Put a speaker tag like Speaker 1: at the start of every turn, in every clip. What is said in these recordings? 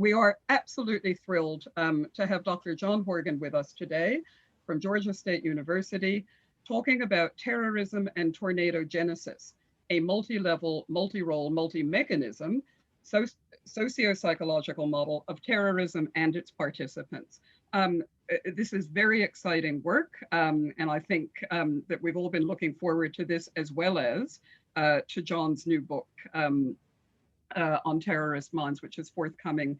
Speaker 1: We are absolutely thrilled to have Dr. John Horgan with us today from Georgia State University, talking about terrorism and tornado genesis, a multi-level, multi-role, multi-mechanism socio-psychological model of terrorism and its participants. This is very exciting work, and I think that we've all been looking forward to this, as well as to John's new book, on terrorist minds, which is forthcoming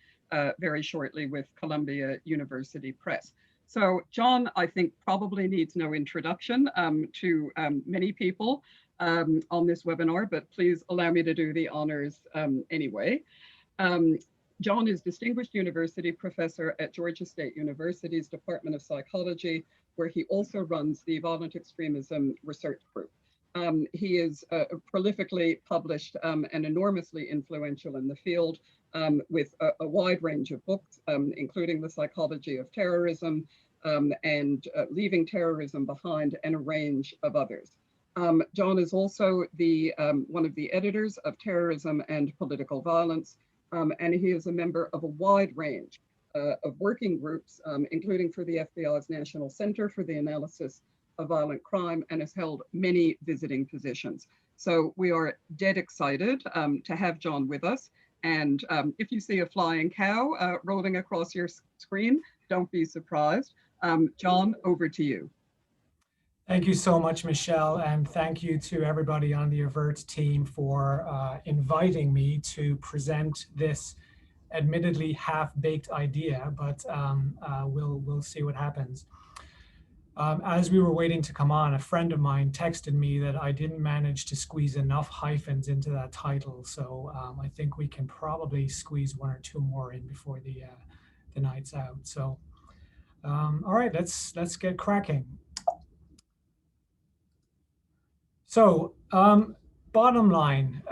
Speaker 1: very shortly with Columbia University Press. So John, I think, probably needs no introduction to many people on this webinar, but please allow me to do the honors anyway. John is Distinguished University Professor at Georgia State University's Department of Psychology, where he also runs the Violent Extremism Research Group. He is prolifically published and enormously influential in the field with a wide range of books, including The Psychology of Terrorism and Leaving Terrorism Behind, and a range of others. John is also one of the editors of Terrorism and Political Violence, and he is a member of a wide range of working groups, including for the FBI's National Center for the Analysis of Violent Crime, and has held many visiting positions. So we are dead excited to have John with us. And if you see a flying cow rolling across your screen, don't be surprised. John, over to you.
Speaker 2: Thank you so much, Michelle, and thank you to everybody on the AVERT team for inviting me to present this admittedly half-baked idea, but we'll see what happens. As we were waiting to come on, a friend of mine texted me that I didn't manage to squeeze enough hyphens into that title, so I think we can probably squeeze one or two more in before the night's out. So, all right, let's get cracking. So, bottom line,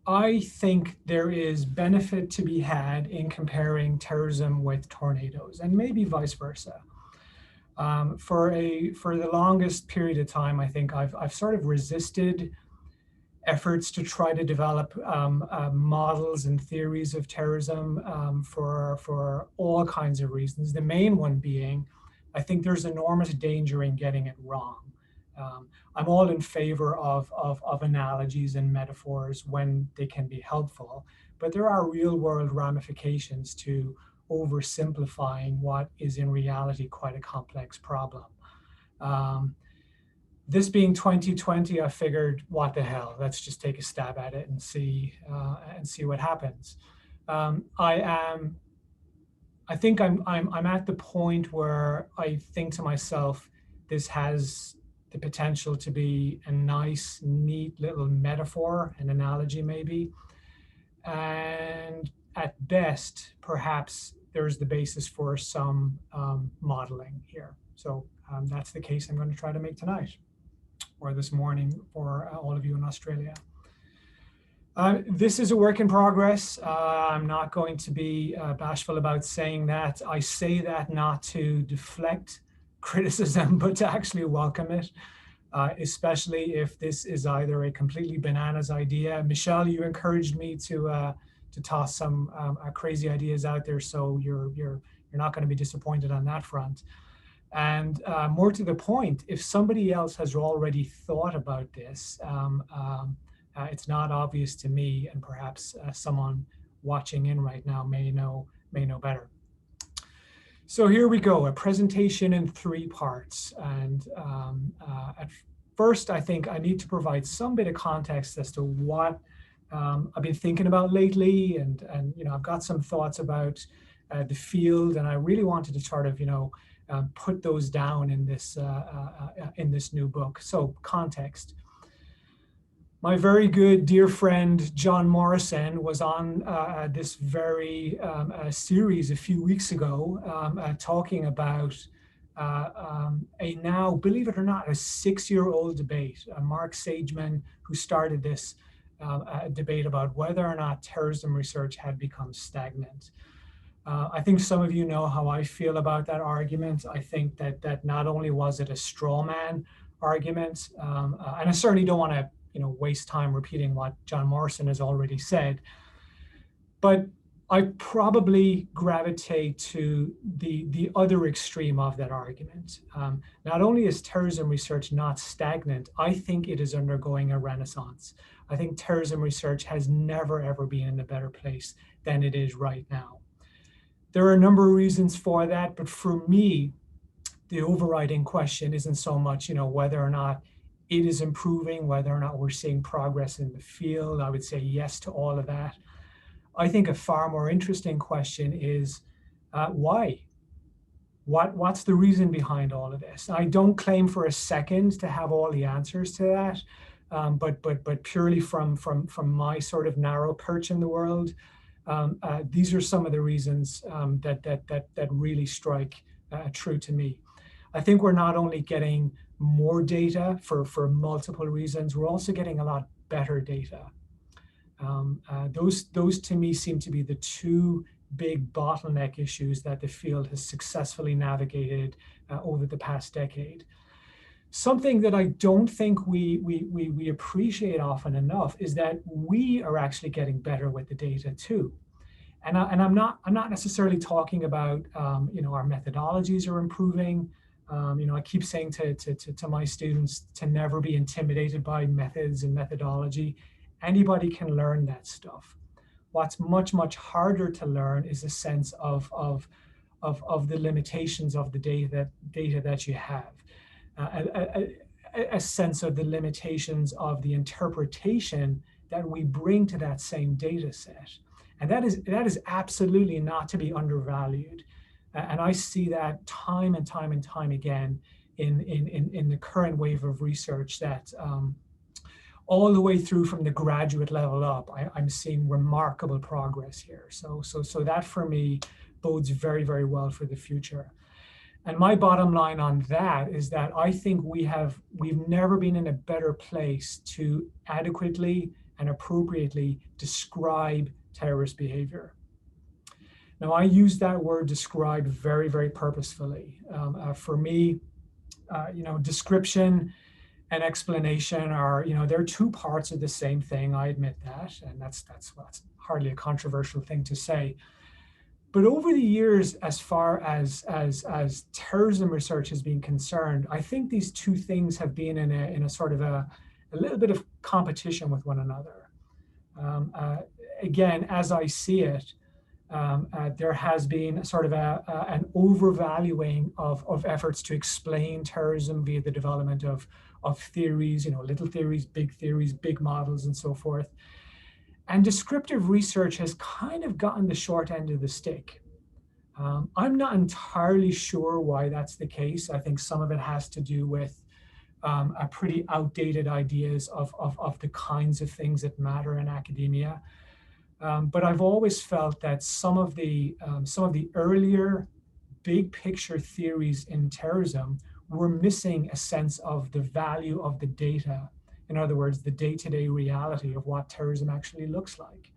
Speaker 2: I think there is benefit to be had in comparing terrorism with tornadoes, and maybe vice versa. For the longest period of time, I think I've sort of resisted efforts to try to develop models and theories of terrorism for all kinds of reasons. The main one being, I think there's enormous danger in getting it wrong. I'm all in favor of analogies and metaphors when they can be helpful, but there are real world ramifications to oversimplifying what is in reality quite a complex problem. This being 2020, I figured, what the hell? Let's just take a stab at it and see what happens. I think I'm at the point where I think to myself, this has the potential to be a nice, neat little metaphor, an analogy maybe. And at best, perhaps there's the basis for some modeling here. So that's the case I'm going to try to make tonight, or this morning for all of you in Australia. This is a work in progress. I'm not going to be bashful about saying that. I say that not to deflect criticism, but to actually welcome it, especially if this is either a completely bananas idea. Michelle, you encouraged me to toss some crazy ideas out there, so you're not going to be disappointed on that front. And more to the point, if somebody else has already thought about this, it's not obvious to me, and perhaps someone watching in right now may know better. So here we go, a presentation in 3 parts. And at first, I think I need to provide some bit of context as to what I've been thinking about lately. And I've got some thoughts about the field, and I really wanted to sort of, put those down in this new book. So context. My very good dear friend, John Morrison, was on this very series a few weeks ago talking about a now, believe it or not, a 6-year-old debate. Mark Sageman, who started this debate about whether or not terrorism research had become stagnant. I think some of you know how I feel about that argument. I think that not only was it a straw man argument, and I certainly don't want to waste time repeating what John Morrison has already said, But I probably gravitate to the other extreme of that argument. Not only is terrorism research not stagnant, I think it is undergoing a renaissance. I think terrorism research has never, ever been in a better place than it is right now. There are a number of reasons for that, but for me, the overriding question isn't so much, whether or not it is improving, whether or not we're seeing progress in the field. I would say yes to all of that. I think a far more interesting question is why? What's the reason behind all of this? I don't claim for a second to have all the answers to that, but purely from my sort of narrow perch in the world, these are some of the reasons that really strike true to me. I think we're not only getting more data for multiple reasons, we're also getting a lot better data. Those to me seem to be the two big bottleneck issues that the field has successfully navigated over the past decade. Something that I don't think we appreciate often enough is that we are actually getting better with the data too. And I'm not necessarily talking about our methodologies are improving. I keep saying to my students to never be intimidated by methods and methodology. Anybody can learn that stuff. What's much, much harder to learn is a sense of the limitations of the data that you have, a sense of the limitations of the interpretation that we bring to that same data set. And that is absolutely not to be undervalued. And I see that time and time and time again in the current wave of research that all the way through from the graduate level up, I'm seeing remarkable progress here. So that for me bodes very, very well for the future. And my bottom line on that is that I think we've never been in a better place to adequately and appropriately describe terrorist behavior. Now, I use that word describe very, very purposefully. For me, description and explanation are, they're two parts of the same thing. I admit that, and that's hardly a controversial thing to say. But over the years, as far as terrorism research has been concerned, I think these two things have been in a sort of a little bit of competition with one another. Again, as I see it, there has been sort of an overvaluing of efforts to explain terrorism via the development of theories, little theories, big models, and so forth. And descriptive research has kind of gotten the short end of the stick. I'm not entirely sure why that's the case. I think some of it has to do with a pretty outdated ideas of the kinds of things that matter in academia. But I've always felt that some of the earlier big picture theories in terrorism were missing a sense of the value of the data. In other words, the day-to-day reality of what terrorism actually looks like.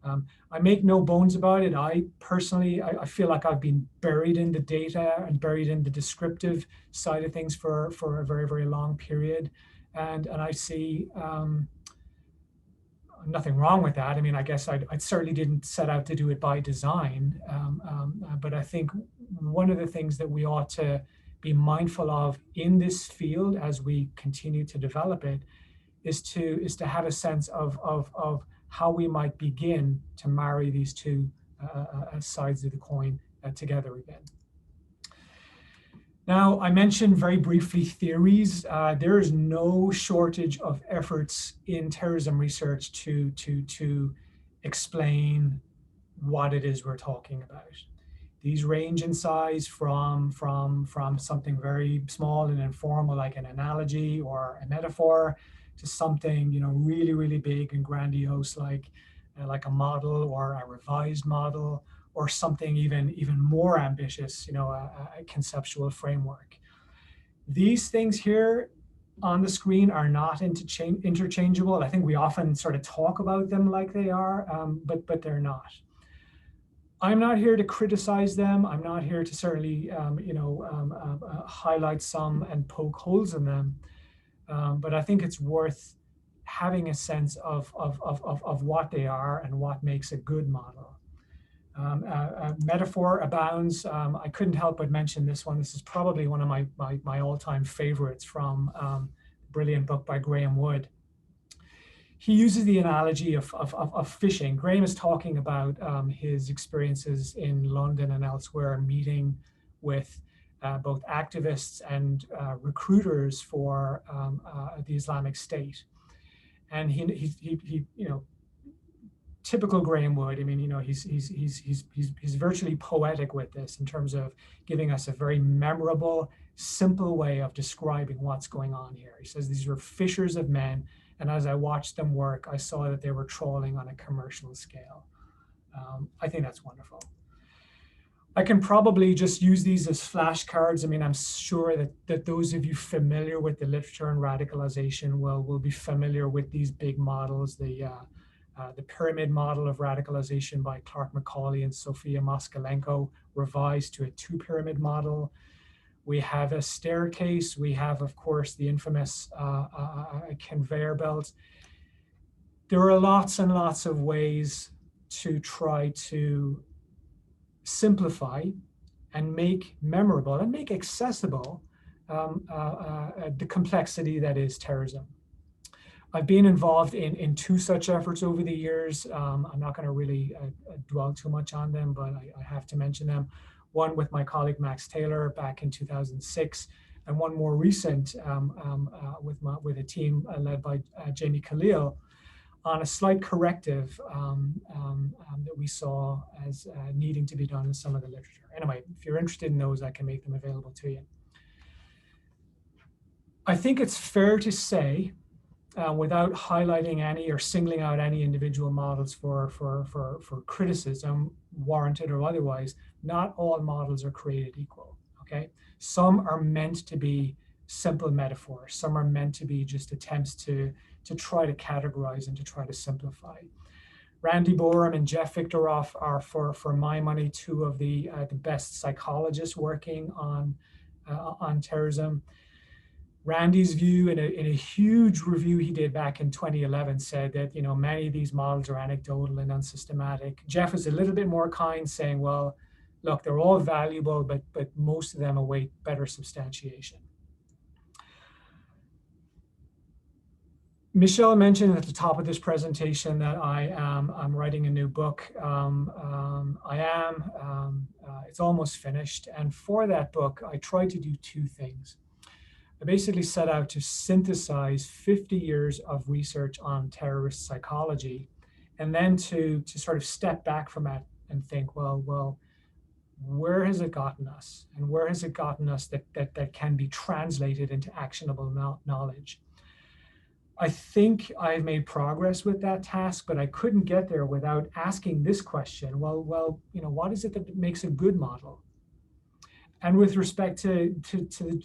Speaker 2: I make no bones about it. I personally feel like I've been buried in the data and buried in the descriptive side of things for a very, very long period. And I see nothing wrong with that. I mean, I guess I certainly didn't set out to do it by design. But I think one of the things that we ought to be mindful of in this field as we continue to develop it is to have a sense of how we might begin to marry these two sides of the coin together again. Now, I mentioned very briefly theories. There is no shortage of efforts in terrorism research to explain what it is we're talking about. These range in size from something very small and informal, like an analogy or a metaphor, to something really, really big and grandiose, like a model or a revised model, or something even more ambitious, a conceptual framework. These things here on the screen are not interchangeable. I think we often sort of talk about them like they are, but they're not. I'm not here to criticize them. I'm not here to certainly, highlight some and poke holes in them. But I think it's worth having a sense of what they are and what makes a good model. Metaphor abounds. I couldn't help but mention this one. This is probably one of my all-time favorites from a brilliant book by Graham Wood. He uses the analogy of fishing. Graham is talking about his experiences in London and elsewhere, meeting with both activists and recruiters for the Islamic State. And he typical Graham Wood. I mean, he's virtually poetic with this in terms of giving us a very memorable, simple way of describing what's going on here. He says these were fishers of men, and as I watched them work, I saw that they were trawling on a commercial scale. I think that's wonderful. I can probably just use these as flashcards. I mean, I'm sure that those of you familiar with the literature on radicalization will be familiar with these big models, the pyramid model of radicalization by Clark Macaulay and Sofia Moskalenko, revised to a two-pyramid model. We have a staircase. We have, of course, the infamous conveyor belt. There are lots and lots of ways to try to simplify and make memorable and make accessible the complexity that is terrorism. I've been involved in two such efforts over the years. I'm not going to really dwell too much on them, but I have to mention them. One with my colleague Max Taylor back in 2006, and one more recent with a team led by Jamie Khalil on a slight corrective that we saw as needing to be done in some of the literature. Anyway, if you're interested in those, I can make them available to you. I think it's fair to say, without highlighting any or singling out any individual models for criticism, warranted or otherwise, not all models are created equal, okay? Some are meant to be simple metaphors. Some are meant to be just attempts to try to categorize and to try to simplify. Randy Borum and Jeff Victoroff are, for my money, two of the best psychologists working on terrorism. Randy's view in a huge review he did back in 2011 said that many of these models are anecdotal and unsystematic. Jeff is a little bit more kind, saying, well, look, they're all valuable, but most of them await better substantiation. Michelle mentioned at the top of this presentation that I'm writing a new book. It's almost finished. And for that book, I tried to do two things. I basically set out to synthesize 50 years of research on terrorist psychology, and then to sort of step back from that and think, well, where has it gotten us? And where has it gotten us that can be translated into actionable knowledge? I think I've made progress with that task, but I couldn't get there without asking this question. Well, what is it that makes a good model? And with respect to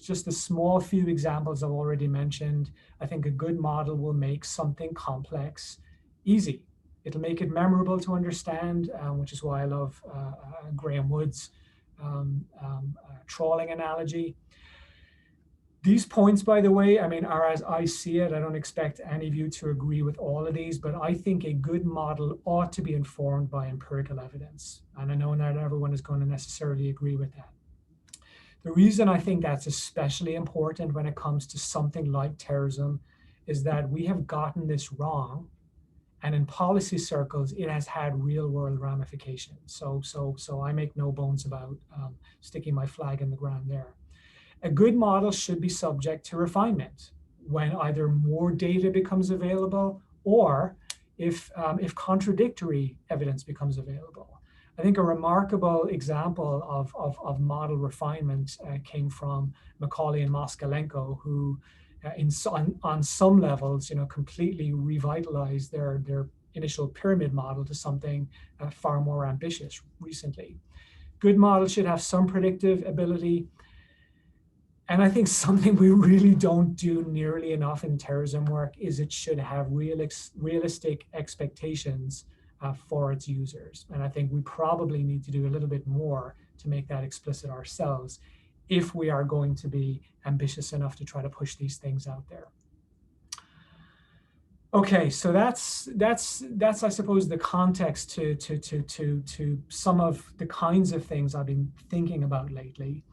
Speaker 2: just the small few examples I've already mentioned, I think a good model will make something complex easy. It'll make it memorable to understand, which is why I love Graham Wood's trawling analogy. These points, by the way, are as I see it. I don't expect any of you to agree with all of these, but I think a good model ought to be informed by empirical evidence. And I know not everyone is going to necessarily agree with that. The reason I think that's especially important when it comes to something like terrorism is that we have gotten this wrong, and in policy circles, it has had real-world ramifications. So I make no bones about sticking my flag in the ground there. A good model should be subject to refinement when either more data becomes available or if contradictory evidence becomes available. I think a remarkable example of model refinement came from Macaulay and Moskalenko, who on some levels, completely revitalized their initial pyramid model to something far more ambitious recently. Good models should have some predictive ability. And I think something we really don't do nearly enough in terrorism work is it should have realistic expectations for its users. And I think we probably need to do a little bit more to make that explicit ourselves if we are going to be ambitious enough to try to push these things out there. Okay, so that's I suppose the context to some of the kinds of things I've been thinking about lately.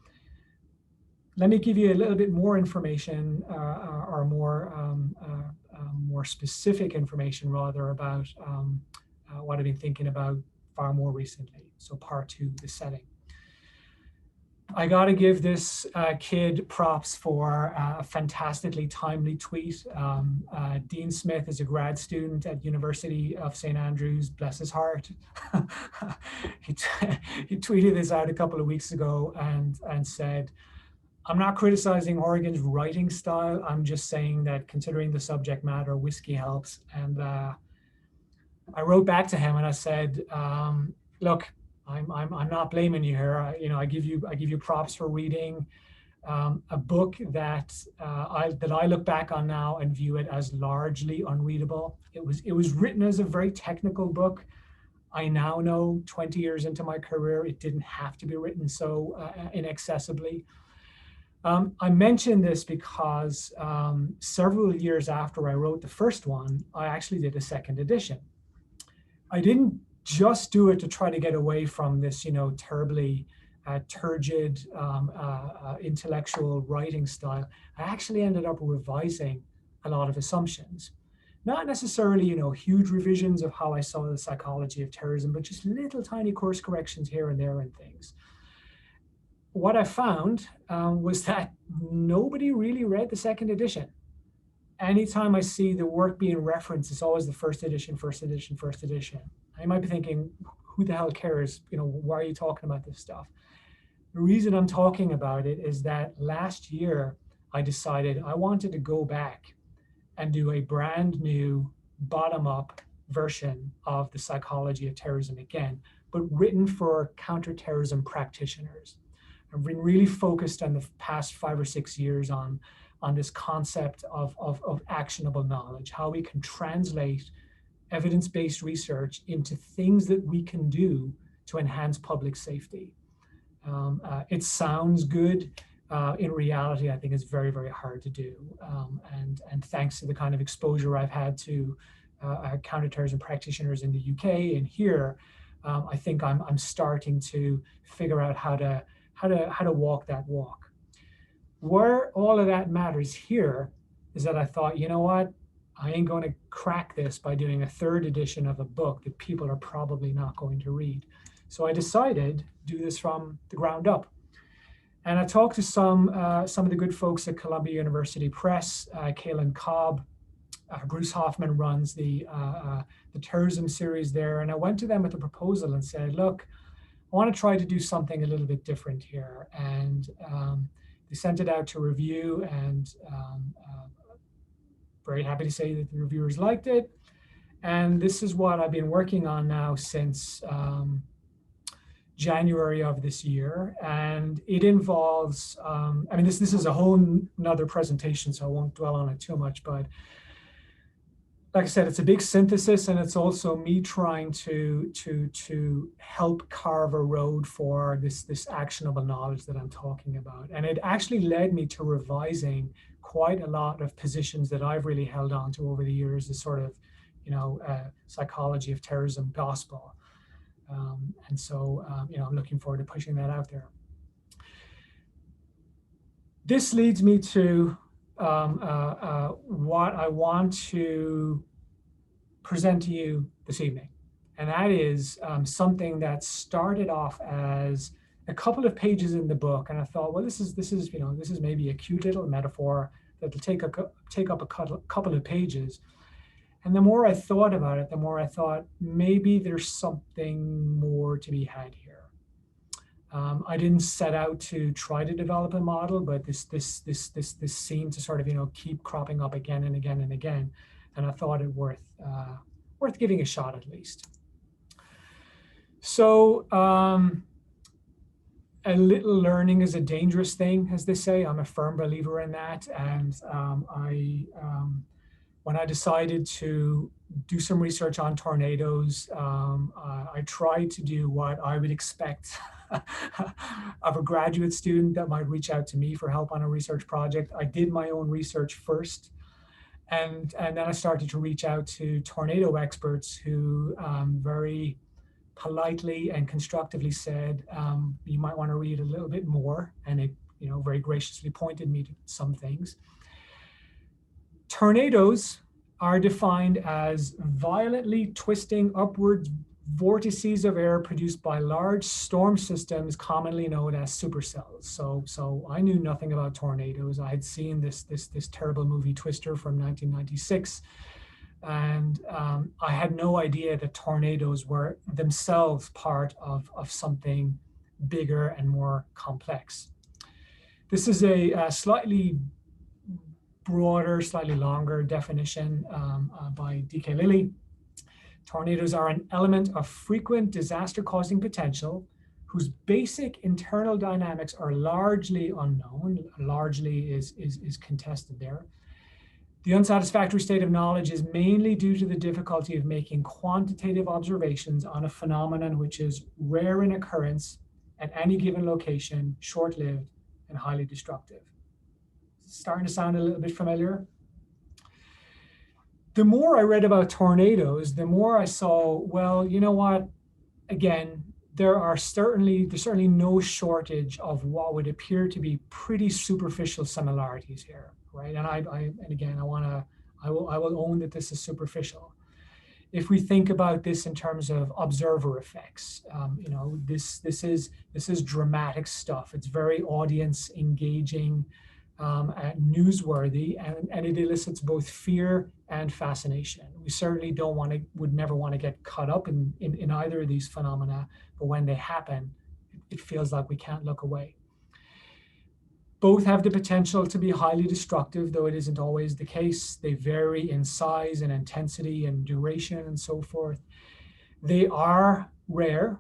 Speaker 2: Let me give you a little bit more information, or more specific information rather, about what I've been thinking about far more recently. So part 2, the setting. I got to give this kid props for a fantastically timely tweet. Dean Smith is a grad student at University of St. Andrews, bless his heart. he tweeted this out a couple of weeks ago and said, "I'm not criticizing Horgan's writing style. I'm just saying that considering the subject matter, whiskey helps." And I wrote back to him and I said, "Look, I'm not blaming you here. I give you props for reading a book that I look back on now and view it as largely unreadable. It was written as a very technical book. I now know, 20 years into my career, it didn't have to be written so inaccessibly." I mention this because several years after I wrote the first one, I actually did a second edition. I didn't just do it to try to get away from this, terribly turgid intellectual writing style. I actually ended up revising a lot of assumptions. Not necessarily, huge revisions of how I saw the psychology of terrorism, but just little tiny course corrections here and there and things. What I found was that nobody really read the second edition. Anytime I see the work being referenced, it's always the first edition, first edition, first edition. I might be thinking, who the hell cares? Why are you talking about this stuff? The reason I'm talking about it is that last year, I decided I wanted to go back and do a brand new bottom-up version of the psychology of terrorism again, but written for counterterrorism practitioners. I've been really focused on the past 5 or 6 years on this concept of actionable knowledge, how we can translate evidence-based research into things that we can do to enhance public safety. It sounds good. In reality, I think it's very, very hard to do. And thanks to the kind of exposure I've had to counterterrorism practitioners in the UK and here, I think I'm starting to figure out how to walk that walk. Where all of that matters here is that I thought, you know what? I ain't going to crack this by doing a third edition of a book that people are probably not going to read. So I decided to do this from the ground up. And I talked to some of the good folks at Columbia University Press, Kaylin Cobb. Bruce Hoffman runs the terrorism series there. And I went to them with a proposal and said, look, I want to try to do something a little bit different here. And they sent it out to review, and very happy to say that the reviewers liked it. And this is what I've been working on now since January of this year. And it involves, this is a whole nother presentation, so I won't dwell on it too much, but like I said, it's a big synthesis, and it's also me trying to help carve a road for this actionable knowledge that I'm talking about. And it actually led me to revising quite a lot of positions that I've really held on to over the years, this sort of, psychology of terrorism gospel. And so, I'm looking forward to pushing that out there. This leads me to what I want to present to you this evening. And that is something that started off as a couple of pages in the book. And I thought, well, this is maybe a cute little metaphor that'll take up a couple of pages. And the more I thought about it, the more I thought maybe there's something more to be had here. I didn't set out to try to develop a model, but this seemed to sort of keep cropping up again and again and again, and I thought it worth giving a shot at least. So a little learning is a dangerous thing, as they say. I'm a firm believer in that, and when I decided to do some research on tornadoes, I tried to do what I would expect of a graduate student that might reach out to me for help on a research project. I did my own research first, And then I started to reach out to tornado experts who very politely and constructively said, you might want to read a little bit more. And it, very graciously pointed me to some things. Tornadoes are defined as violently twisting upward vortices of air produced by large storm systems commonly known as supercells. So I knew nothing about tornadoes. I had seen this terrible movie Twister from 1996. And I had no idea that tornadoes were themselves part of something bigger and more complex. This is a slightly broader, slightly longer definition by D.K. Lilly. Tornadoes are an element of frequent disaster-causing potential whose basic internal dynamics are largely unknown. Largely is contested there. The unsatisfactory state of knowledge is mainly due to the difficulty of making quantitative observations on a phenomenon which is rare in occurrence at any given location, short-lived, and highly destructive. Starting to sound a little bit familiar? The more I read about tornadoes, the more I saw, well, you know what? Again, there's certainly no shortage of what would appear to be pretty superficial similarities here, right? And I will own that this is superficial. If we think about this in terms of observer effects, this is dramatic stuff. It's very audience engaging, newsworthy, and it elicits both fear and fascination. We certainly would never want to get caught up in either of these phenomena, but when they happen, it feels like we can't look away. Both have the potential to be highly destructive, though it isn't always the case. They vary in size and intensity and duration and so forth. They are rare,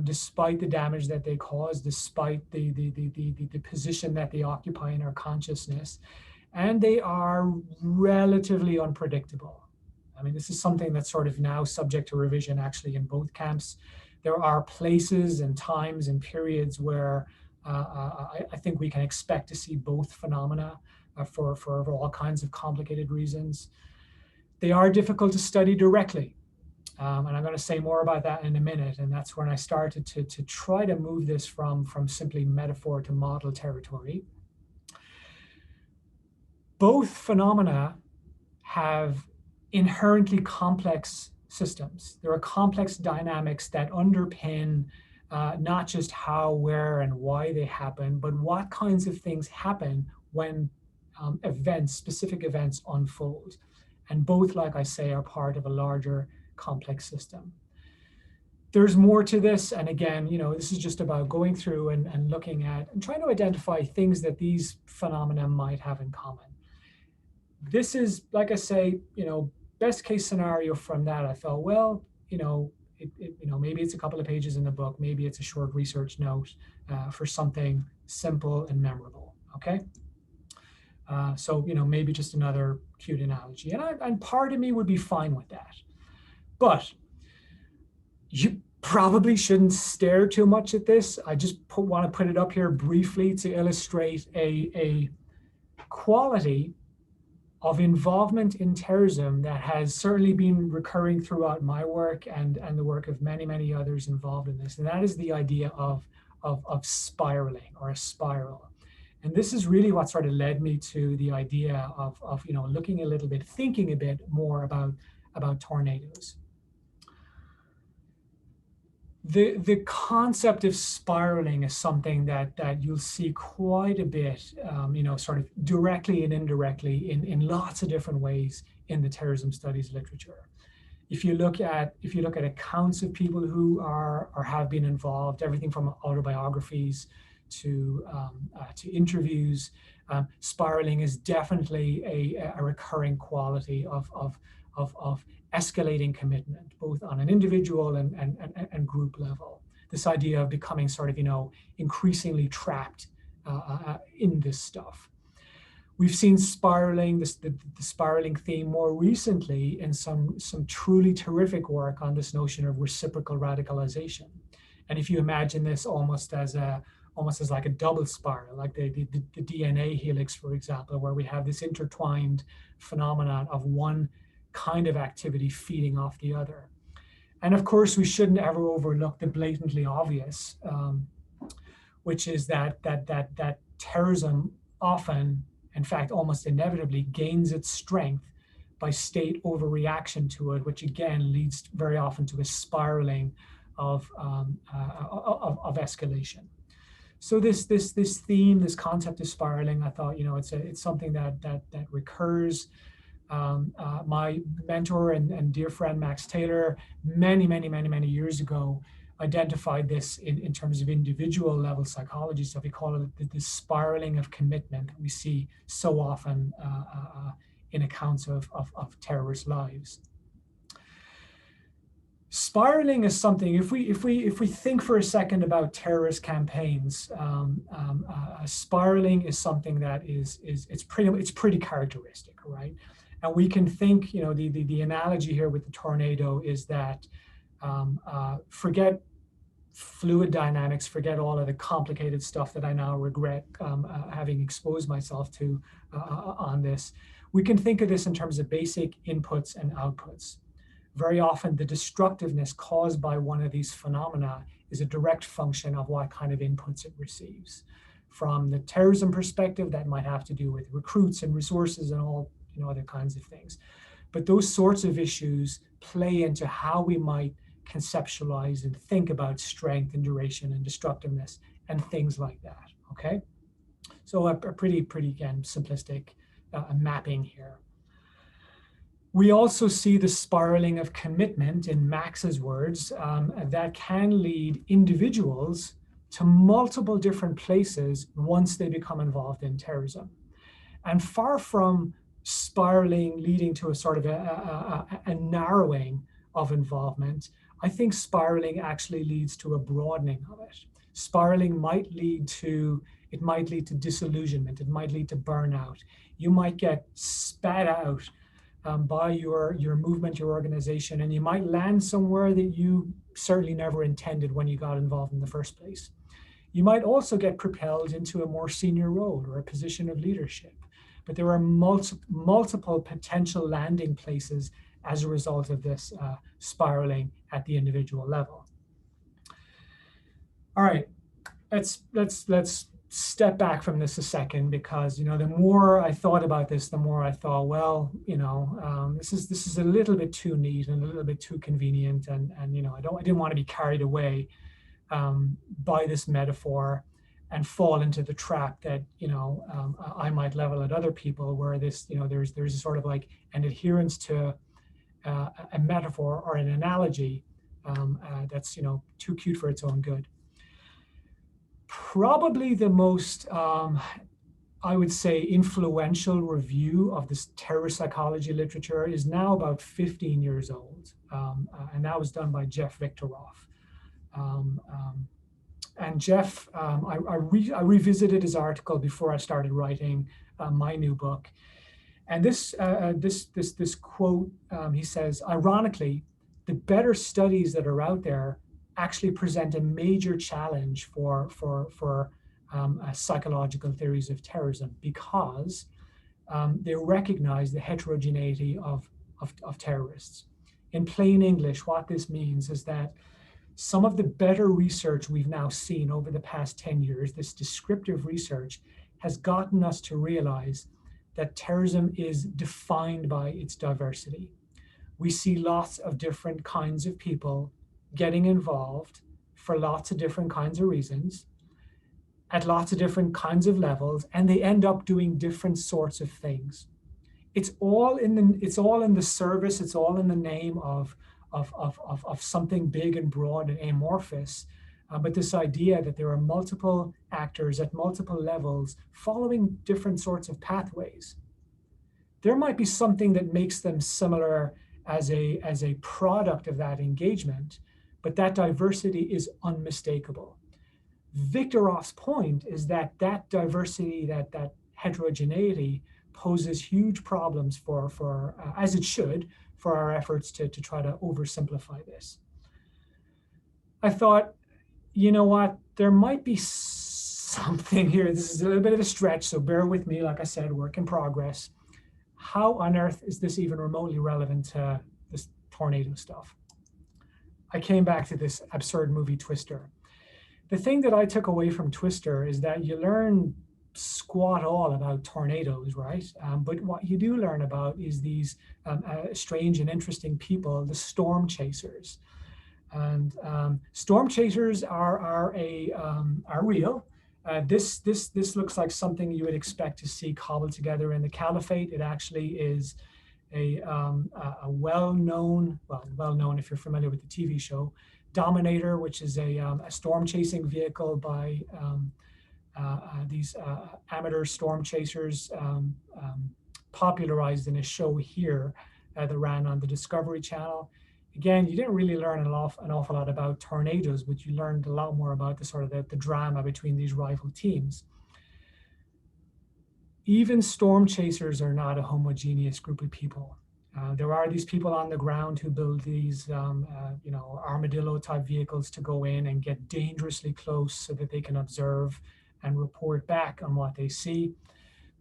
Speaker 2: despite the damage that they cause, despite the position that they occupy in our consciousness. And they are relatively unpredictable. I mean, this is something that's sort of now subject to revision actually in both camps. There are places and times and periods where I think we can expect to see both phenomena for all kinds of complicated reasons. They are difficult to study directly. And I'm going to say more about that in a minute. And that's when I started to try to move this from simply metaphor to model territory. Both phenomena have inherently complex systems. There are complex dynamics that underpin not just how, where, and why they happen, but what kinds of things happen when specific events unfold. And both, like I say, are part of a larger complex system. There's more to this. And again, this is just about going through and looking at and trying to identify things that these phenomena might have in common. This is, like I say, best case scenario from that. I thought, well, maybe it's a couple of pages in the book, maybe it's a short research note for something simple and memorable, okay? So, maybe just another cute analogy. And part of me would be fine with that. But you probably shouldn't stare too much at this. I just want to put it up here briefly to illustrate a quality of involvement in terrorism that has certainly been recurring throughout my work and the work of many, many others involved in this. And that is the idea of spiraling, or a spiral. And this is really what sort of led me to the idea of looking a little bit, thinking a bit more about tornadoes. The concept of spiraling is something that you'll see quite a bit, sort of directly and indirectly in lots of different ways in the terrorism studies literature. If you look at accounts of people who are or have been involved, everything from autobiographies to interviews, spiraling is definitely a recurring quality of escalating commitment, both on an individual and group level. This idea of becoming sort of, increasingly trapped in this stuff. We've seen spiraling, the spiraling theme more recently in some truly terrific work on this notion of reciprocal radicalization. And if you imagine this almost as almost as like a double spiral, like the DNA helix, for example, where we have this intertwined phenomenon of one kind of activity feeding off the other. And of course, we shouldn't ever overlook the blatantly obvious, which is that terrorism often, in fact, almost inevitably gains its strength by state overreaction to it, which again leads very often to a spiraling of escalation. So this theme, this concept of spiraling, I thought, it's something that recurs. My mentor and dear friend Max Taylor, many years ago, identified this in terms of individual level psychology. So we call it the spiraling of commitment that we see so often in accounts of terrorist lives. Spiraling is something, if we think for a second about terrorist campaigns, spiraling is something that it's pretty characteristic, right? And we can think, the analogy here with the tornado is that forget fluid dynamics, forget all of the complicated stuff that I now regret having exposed myself to on this. We can think of this in terms of basic inputs and outputs. Very often the destructiveness caused by one of these phenomena is a direct function of what kind of inputs it receives. From the terrorism perspective, that might have to do with recruits and resources and all other kinds of things. But those sorts of issues play into how we might conceptualize and think about strength and duration and destructiveness and things like that, okay? So a pretty again, simplistic mapping here. We also see the spiraling of commitment, in Max's words, that can lead individuals to multiple different places once they become involved in terrorism. And far from spiraling leading to a sort of a narrowing of involvement, I think spiraling actually leads to a broadening of it. Spiraling might lead to disillusionment, it might lead to burnout. You might get spat out by your movement, your organization, and you might land somewhere that you certainly never intended when you got involved in the first place. You might also get propelled into a more senior role or a position of leadership, but there are multiple potential landing places as a result of this spiraling at the individual level. All right, let's step back from this a second, because the more I thought about this, the more I thought, well, this is a little bit too neat and a little bit too convenient, and I didn't want to be carried away by this metaphor and fall into the trap that I might level at other people, where this there's a sort of like an adherence to a metaphor or an analogy that's too cute for its own good. Probably the most, I would say, influential review of this terror psychology literature is now about 15 years old, and that was done by Jeff Victoroff. And Jeff, I revisited his article before I started writing my new book, and this quote, he says, ironically, the better studies that are out there actually present a major challenge for psychological theories of terrorism, because they recognize the heterogeneity of terrorists. In plain English, what this means is that some of the better research we've now seen over the past 10 years, this descriptive research, has gotten us to realize that terrorism is defined by its diversity. We see lots of different kinds of people getting involved for lots of different kinds of reasons, at lots of different kinds of levels, and they end up doing different sorts of things. It's all in the service, it's all in the name of something big and broad and amorphous. But this idea that there are multiple actors at multiple levels following different sorts of pathways. There might be something that makes them similar as a product of that engagement, but that diversity is unmistakable. Victoroff's point is that diversity, that heterogeneity, poses huge problems for as it should, for our efforts to try to oversimplify this. I thought, you know what, there might be something here. This is a little bit of a stretch, so bear with me. Like I said, work in progress. How on earth is this even remotely relevant to this tornado stuff? I came back to this absurd movie Twister. The thing that I took away from Twister is that you learn squat all about tornadoes, right? But what you do learn about is these strange and interesting people, the storm chasers. And storm chasers are real. This looks like something you would expect to see cobbled together in the Caliphate. It actually is a well-known if you're familiar with the TV show, Dominator, which is a storm chasing vehicle by these amateur storm chasers, popularized in a show here that ran on the Discovery Channel. Again, you didn't really learn an awful lot about tornadoes, but you learned a lot more about the sort of the drama between these rival teams. Even storm chasers are not a homogeneous group of people. There are these people on the ground who build these, armadillo-type vehicles to go in and get dangerously close so that they can observe and report back on what they see.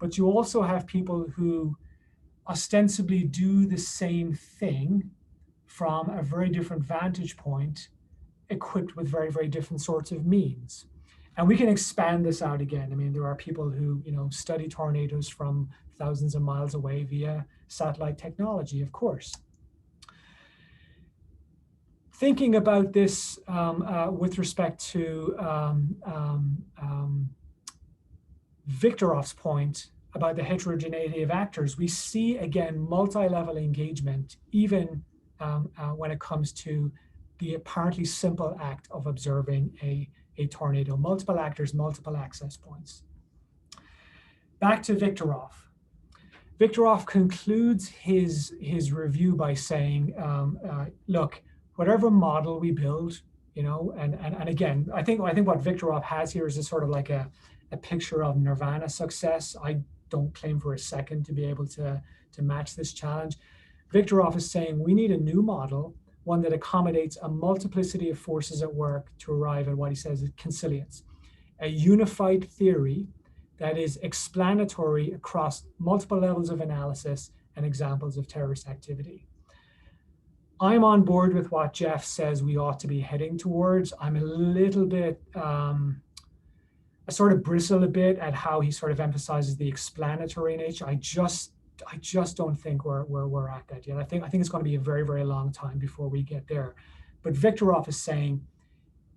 Speaker 2: But you also have people who ostensibly do the same thing from a very different vantage point, equipped with very, very different sorts of means. And we can expand this out again. I mean, there are people who, study tornadoes from thousands of miles away via satellite technology, of course. Thinking about this with respect to Victoroff's point about the heterogeneity of actors, we see, again, multi-level engagement, even when it comes to the apparently simple act of observing a tornado. Multiple actors, multiple access points. Back to Victoroff. Victoroff concludes his review by saying, look, whatever model we build, and again, I think what Victoroff has here is a sort of like a picture of nirvana success. I don't claim for a second to be able to match this challenge. Victoroff is saying we need a new model, one that accommodates a multiplicity of forces at work to arrive at what he says is consilience, a unified theory that is explanatory across multiple levels of analysis and examples of terrorist activity. I'm on board with what Jeff says we ought to be heading towards. I'm a little bit, I sort of bristle a bit at how he sort of emphasizes the explanatory nature. I just don't think we're at that yet. I think it's going to be a very, very long time before we get there. But Victoroff is saying,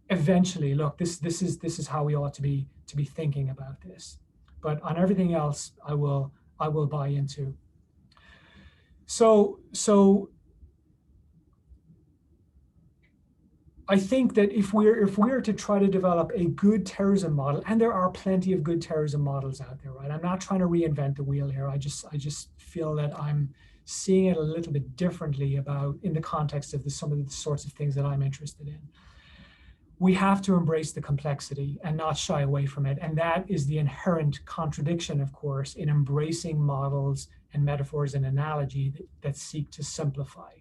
Speaker 2: eventually, look, this is how we ought to be thinking about this. But on everything else, I will buy into. So I think that if we're to try to develop a good terrorism model, and there are plenty of good terrorism models out there, right? I'm not trying to reinvent the wheel here. I just feel that I'm seeing it a little bit differently in the context of some of the sorts of things that I'm interested in. We have to embrace the complexity and not shy away from it. And that is the inherent contradiction, of course, in embracing models and metaphors and analogy that seek to simplify.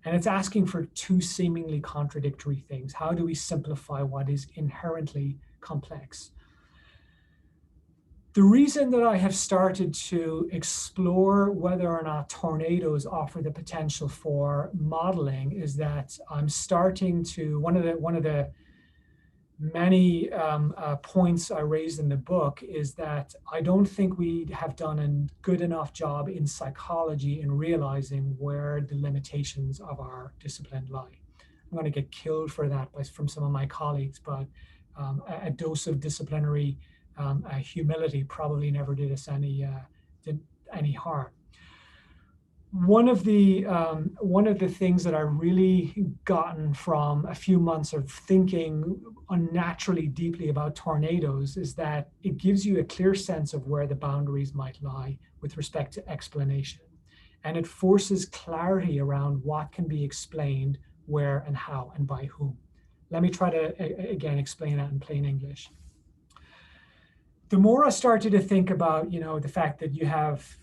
Speaker 2: And it's asking for two seemingly contradictory things. How do we simplify what is inherently complex? The reason that I have started to explore whether or not tornadoes offer the potential for modeling is that I'm starting to, one of the many points I raised in the book is that I don't think we have done a good enough job in psychology in realizing where the limitations of our discipline lie. I'm going to get killed for that from some of my colleagues, but a dose of disciplinary humility probably never did us any harm. One of the things that I really gotten from a few months of thinking unnaturally deeply about tornadoes is that it gives you a clear sense of where the boundaries might lie with respect to explanation. And it forces clarity around what can be explained, where and how and by whom. Let me try to, again, explain that in plain English. The more I started to think about, the fact that you have,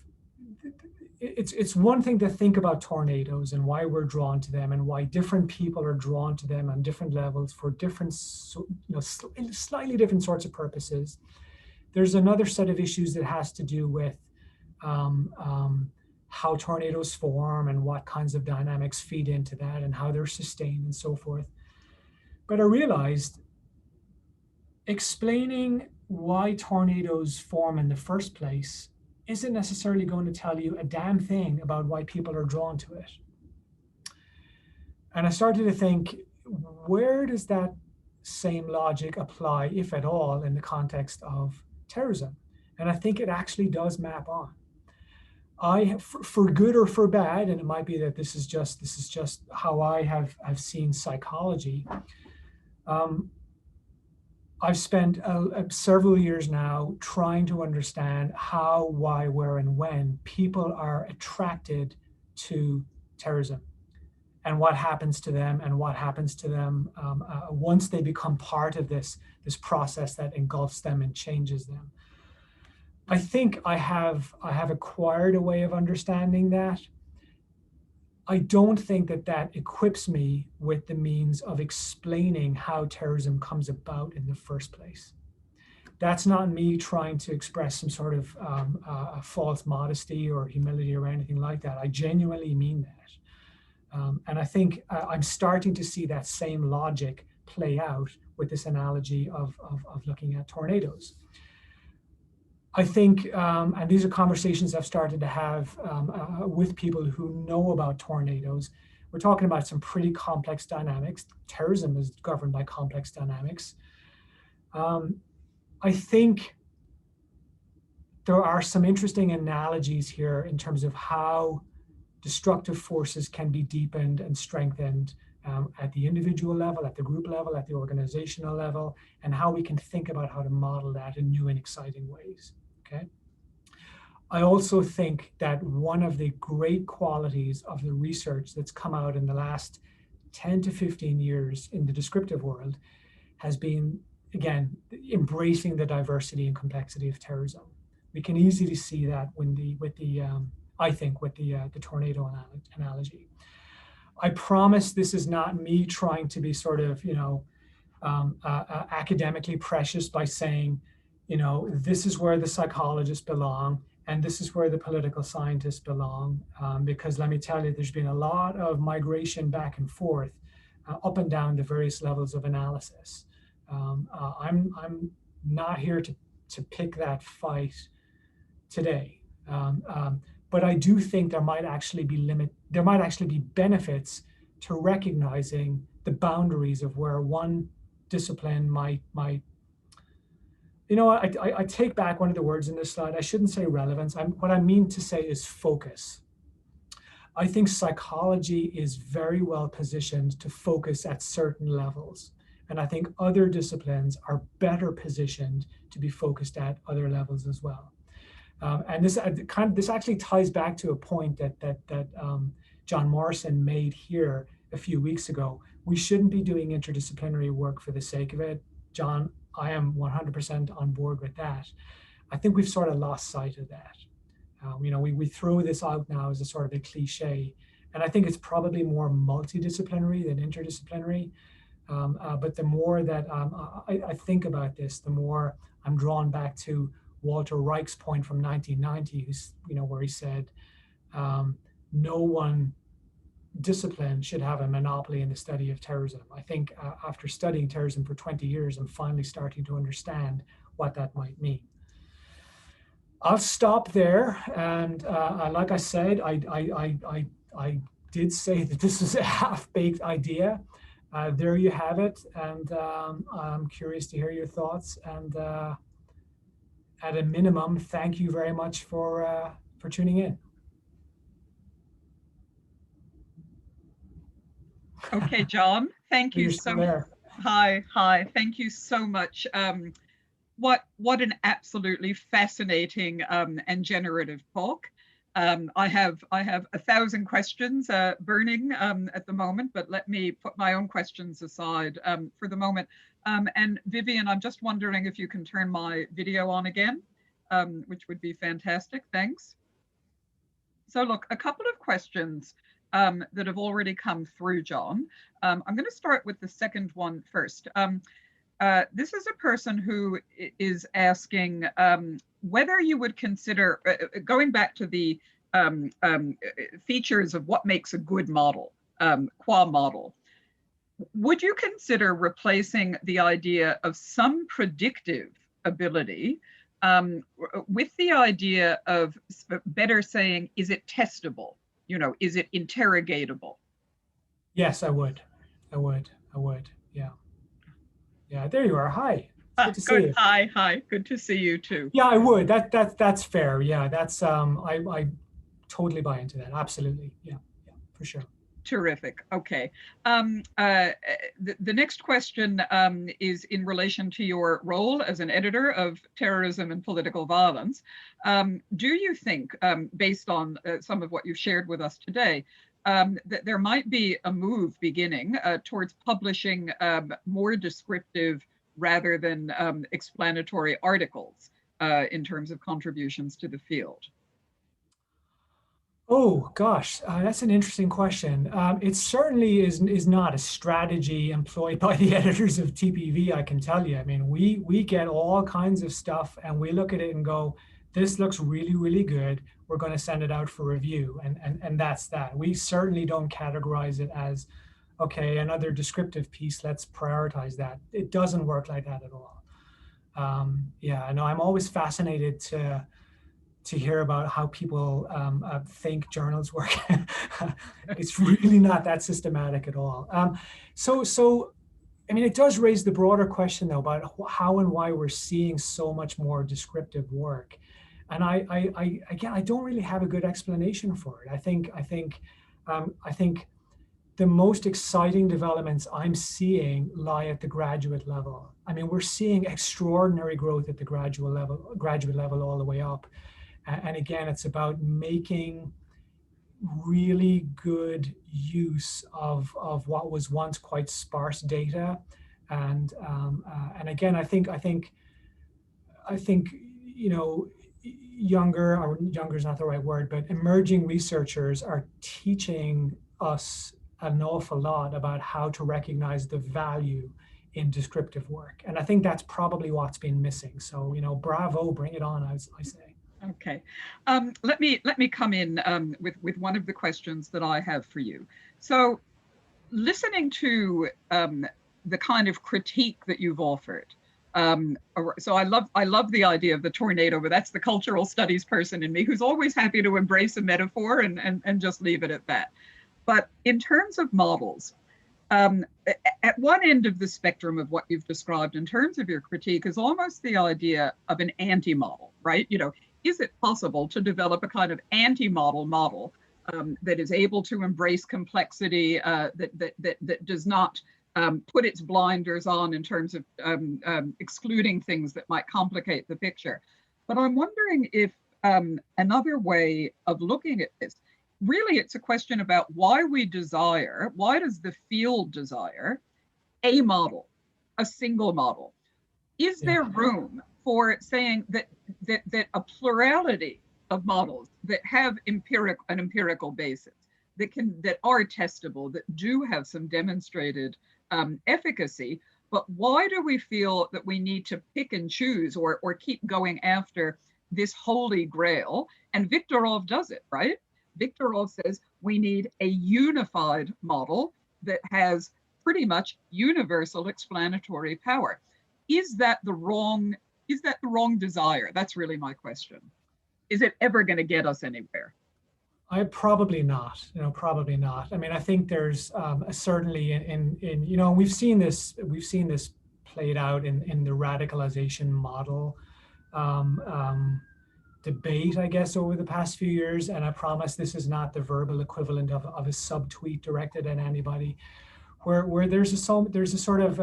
Speaker 2: it's one thing to think about tornadoes and why we're drawn to them and why different people are drawn to them on different levels for different, slightly different sorts of purposes. There's another set of issues that has to do with how tornadoes form and what kinds of dynamics feed into that and how they're sustained and so forth. But I realized explaining why tornadoes form in the first place isn't necessarily going to tell you a damn thing about why people are drawn to it. And I started to think, where does that same logic apply, if at all, in the context of terrorism? And I think it actually does map on. For good or for bad, and it might be that this is just how I have seen psychology. I've spent several years now trying to understand how, why, where, and when people are attracted to terrorism and what happens to them once they become part of this process that engulfs them and changes them. I think I have acquired a way of understanding that. I don't think that equips me with the means of explaining how terrorism comes about in the first place. That's not me trying to express some sort of a false modesty or humility or anything like that. I genuinely mean that. And I think I'm starting to see that same logic play out with this analogy of looking at tornadoes. I think, and these are conversations I've started to have with people who know about tornadoes. We're talking about some pretty complex dynamics. Terrorism is governed by complex dynamics. I think there are some interesting analogies here in terms of how destructive forces can be deepened and strengthened at the individual level, at the group level, at the organizational level, and how we can think about how to model that in new and exciting ways. Okay. I also think that one of the great qualities of the research that's come out in the last 10 to 15 years in the descriptive world has been, again, embracing the diversity and complexity of terrorism. We can easily see that with the tornado analogy. I promise this is not me trying to be sort of, academically precious by saying, this is where the psychologists belong, and this is where the political scientists belong, because let me tell you, there's been a lot of migration back and forth, up and down the various levels of analysis. I'm not here to pick that fight today, but I do think there might actually be benefits to recognizing the boundaries of where one discipline might. I take back one of the words in this slide. I shouldn't say relevance. What I mean to say is focus. I think psychology is very well positioned to focus at certain levels. And I think other disciplines are better positioned to be focused at other levels as well. And this actually ties back to a point that John Morrison made here a few weeks ago. We shouldn't be doing interdisciplinary work for the sake of it. John, I am 100% on board with that. I think we've sort of lost sight of that. We throw this out now as a sort of a cliche, and I think it's probably more multidisciplinary than interdisciplinary. But the more that I think about this, the more I'm drawn back to Walter Reich's point from 1990, where he said, no one discipline should have a monopoly in the study of terrorism. I think after studying terrorism for 20 years, I'm finally starting to understand what that might mean. I'll stop there. And like I said, I did say that this is a half-baked idea. There you have it. And I'm curious to hear your thoughts. And at a minimum, thank you very much for tuning in.
Speaker 1: Okay, John, thank you so much. Hi, thank you so much. What an absolutely fascinating and generative talk. I have 1,000 questions burning at the moment, but let me put my own questions aside for the moment. And Vivian, I'm just wondering if you can turn my video on again, which would be fantastic. Thanks. So look, a couple of questions that have already come through, John. I'm going to start with the second one first. This is a person who is asking whether you would consider, going back to the features of what makes a good model, qua model, would you consider replacing the idea of some predictive ability with the idea of better saying, is it testable? You know, is it interrogatable?
Speaker 2: Yes, I would. Yeah. Yeah, there you are. Hi. It's good to see you.
Speaker 1: Hi. Good to see you too.
Speaker 2: Yeah, I would. That's fair. Yeah, that's I totally buy into that. Absolutely. Yeah, for sure.
Speaker 1: Terrific. Okay. The next question is in relation to your role as an editor of Terrorism and Political Violence. Do you think, based on some of what you've shared with us today, that there might be a move beginning towards publishing more descriptive rather than explanatory articles in terms of contributions to the field?
Speaker 2: Oh gosh, that's an interesting question. It certainly is not a strategy employed by the editors of TPV, I can tell you. I mean, we get all kinds of stuff and we look at it and go, this looks really, really good. We're going to send it out for review. And that's that. We certainly don't categorize it as, okay, another descriptive piece, let's prioritize that. It doesn't work like that at all. Yeah, I know I'm always fascinated to hear about how people think journals work. It's really not that systematic at all. So, I mean, it does raise the broader question though about how and why we're seeing so much more descriptive work. And again, I don't really have a good explanation for it. I think the most exciting developments I'm seeing lie at the graduate level. I mean, we're seeing extraordinary growth at the graduate level all the way up. And again, it's about making really good use of what was once quite sparse data. And again, I think you know, younger is not the right word, but emerging researchers are teaching us an awful lot about how to recognize the value in descriptive work. And I think that's probably what's been missing. So, you know, bravo, bring it on, I say.
Speaker 1: Okay, let me come in with one of the questions that I have for you. So, listening to the kind of critique that you've offered, so I love the idea of the tornado, but that's the cultural studies person in me who's always happy to embrace a metaphor and just leave it at that. But in terms of models, at one end of the spectrum of what you've described in terms of your critique is almost the idea of an anti-model, right? You know, is it possible to develop a kind of anti-model model that is able to embrace complexity, that does not put its blinders on in terms of excluding things that might complicate the picture? But I'm wondering if another way of looking at this, really it's a question about why does the field desire a model, a single model? Is there room for saying that a plurality of models that have an empirical basis, that are testable, that do have some demonstrated efficacy, but why do we feel that we need to pick and choose or keep going after this holy grail? And Victoroff does it, right? Victoroff says we need a unified model that has pretty much universal explanatory power. Is that the wrong desire? That's really my question. Is it ever going to get us anywhere?
Speaker 2: Probably not. Probably not. I mean, I think there's certainly in you know, we've seen this played out in the radicalization model debate, I guess, over the past few years. And I promise this is not the verbal equivalent of a subtweet directed at anybody, where there's a sort of